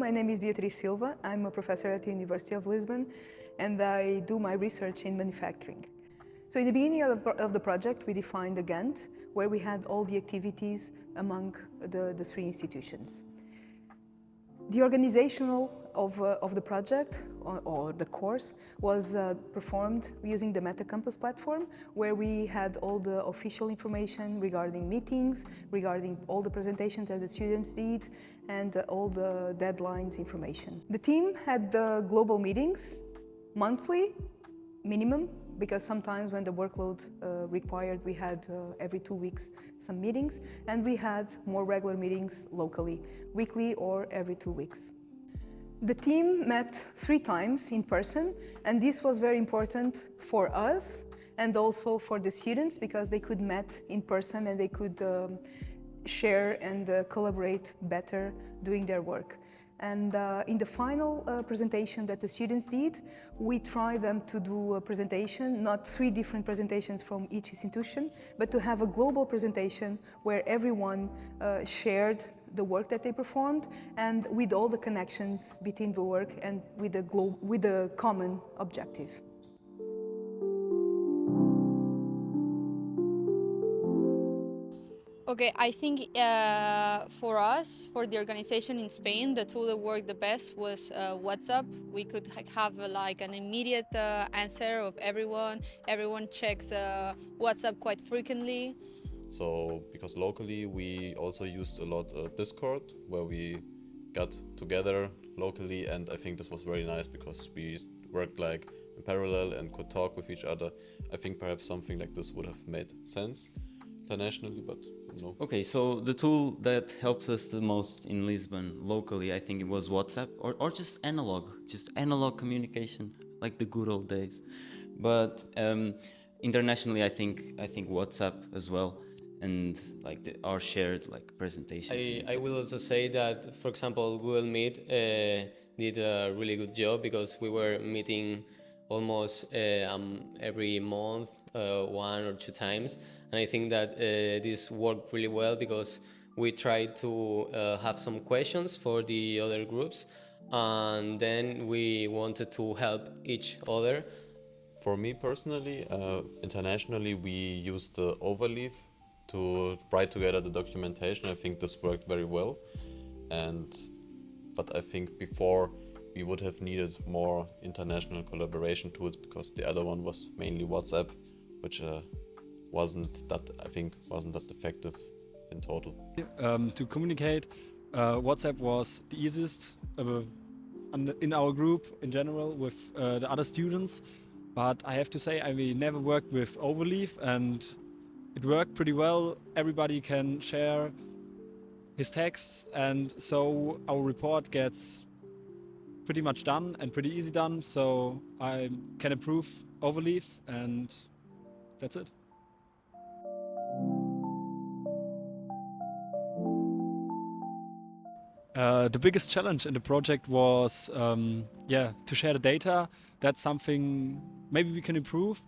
my name is Beatriz Silva. I'm a professor at the University of Lisbon and I do my research in manufacturing. So in the beginning of the project, we defined a Gantt where we had all the activities among the three institutions. The organizational of the project or the course was performed using the MetaCampus platform, where we had all the official information regarding meetings, regarding all the presentations that the students did, and all the deadlines information. The team had the global meetings monthly, minimum, because sometimes when the workload required, we had every 2 weeks some meetings, and we had more regular meetings locally, weekly or every 2 weeks. The team met 3 times in person, and this was very important for us and also for the students because they could meet in person and they could share and collaborate better doing their work. And in the final presentation that the students did, we tried them to do a presentation, not 3 different presentations from each institution, but to have a global presentation where everyone shared the work that they performed and with all the connections between the work and with the common objective. Okay, I think for us, for the organization in Spain, the tool that worked the best was WhatsApp. We could have like an immediate answer of everyone. Everyone checks WhatsApp quite frequently. So, because locally we also used a lot Discord, where we got together locally, and I think this was very nice because we worked like in parallel and could talk with each other. I think perhaps something like this would have made sense internationally, but no. Okay, so the tool that helps us the most in Lisbon locally, I think it was WhatsApp or just analog communication, like the good old days. But internationally, I think WhatsApp as well, and like our shared like presentations. I will also say that, for example, Google Meet did a really good job because we were meeting almost every month, 1 or 2 times, and I think that this worked really well because we tried to have some questions for the other groups, and then we wanted to help each other. For me personally, internationally we used the Overleaf to write together the documentation. I think this worked very well, but I think before we would have needed more international collaboration tools because the other one was mainly WhatsApp, which wasn't that effective in total. To communicate, WhatsApp was the easiest in our group in general with the other students, but I have to say I never worked with Overleaf and it worked pretty well. Everybody can share his texts, and so our report gets pretty much done and pretty easy done, so I can approve Overleaf, and that's it. The biggest challenge in the project was to share the data. That's something maybe we can improve,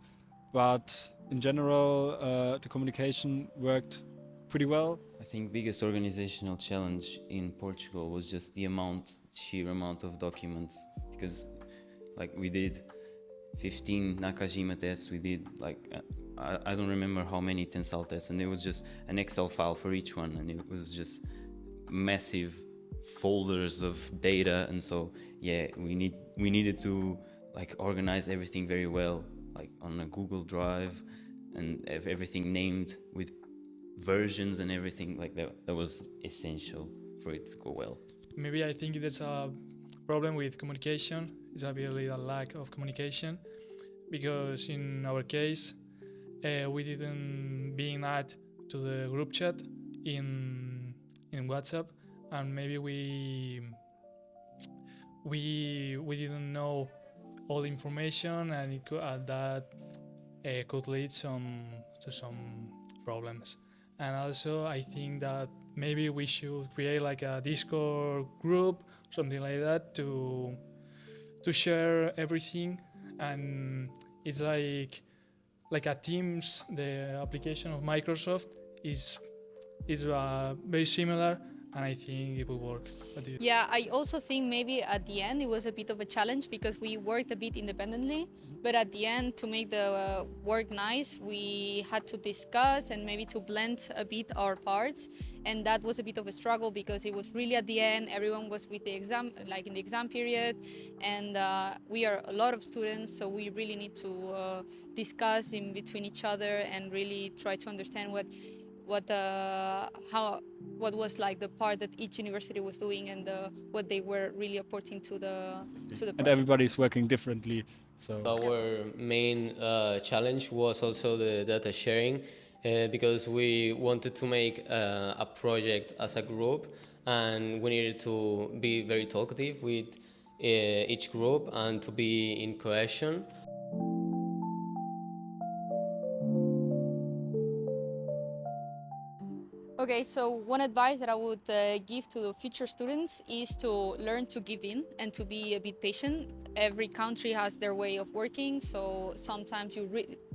but in general the communication worked pretty well. I think biggest organizational challenge in Portugal was just the sheer amount of documents, because like we did 15 Nakajima tests, we did like I don't remember how many Tensal tests, and it was just an Excel file for each one, and it was just massive folders of data, and so yeah, we needed to like organize everything very well, like on a Google Drive, and everything named with versions and everything like that. That was essential for it to go well. Maybe I think there's a problem with communication. It's a really a lack of communication, because in our case we didn't being added to the group chat in WhatsApp, and maybe we didn't know all the information, and it could lead to some problems. And also I think that maybe we should create like a Discord group, something like that, to share everything. And it's like a Teams. The application of Microsoft is very similar, and I think it will work. What do you? Yeah, I also think maybe at the end it was a bit of a challenge because we worked a bit independently, but at the end to make the work nice, we had to discuss and maybe to blend a bit our parts, and that was a bit of a struggle because it was really at the end, everyone was with the exam, like in the exam period, and we are a lot of students, so we really need to discuss in between each other and really try to understand what was like the part that each university was doing and what they were really apporting to the And project. everybody's working differently. So Our main challenge was also the data sharing because we wanted to make a project as a group, and we needed to be very talkative with each group and to be in cohesion. Okay, so one advice that I would give to the future students is to learn to give in and to be a bit patient. Every country has their way of working, so sometimes you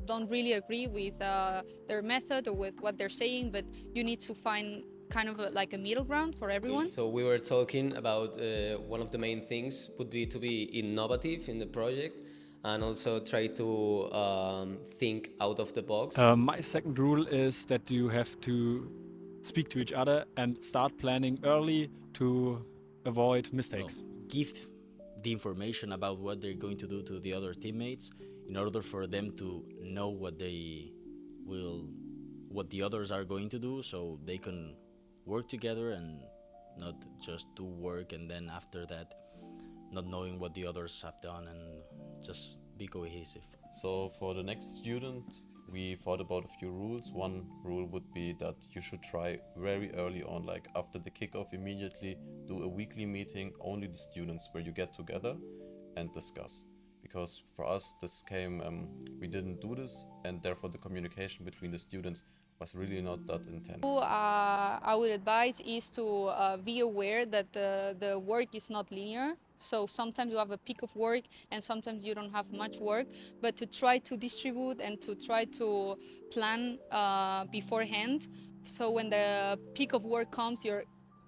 don't really agree with their method or with what they're saying, but you need to find kind of like a middle ground for everyone. So we were talking about one of the main things would be to be innovative in the project and also try to think out of the box. my second rule is that you have to speak to each other and start planning early to avoid mistakes. Give the information about what they're going to do to the other teammates in order for them to know what the others are going to do, so they can work together and not just do work and then after that not knowing what the others have done, and just be cohesive. So for the next student, we thought about a few rules. One rule would be that you should try very early on, like after the kickoff immediately, do a weekly meeting, only the students, where you get together and discuss. Because for us, we didn't do this, and therefore the communication between the students was really not that intense. I would advise is to be aware that the work is not linear. So sometimes you have a peak of work and sometimes you don't have much work, but to try to distribute and to try to plan beforehand. So when the peak of work comes, you're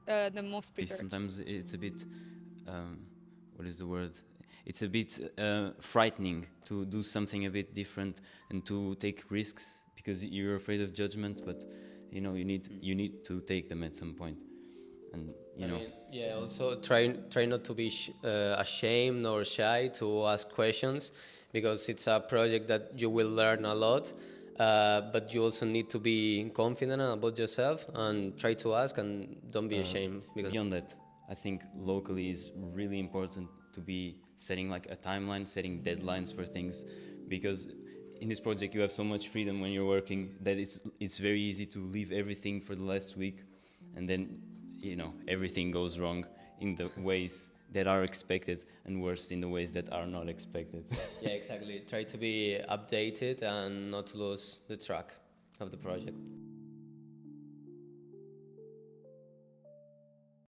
the most prepared. Sometimes it's a bit, what is the word? It's a bit frightening to do something a bit different and to take risks because you're afraid of judgment, but you know you need to take them at some point, and you know. Yeah, also try not to be ashamed or shy to ask questions, because it's a project that you will learn a lot, but you also need to be confident about yourself and try to ask and don't be ashamed. Because Beyond that, I think locally is really important to be setting like a timeline, setting deadlines for things, because in this project you have so much freedom when you're working that it's very easy to leave everything for the last week, and then you know everything goes wrong in the ways that are expected and worse in the ways that are not expected. yeah, exactly. Try to be updated and not to lose the track of the project.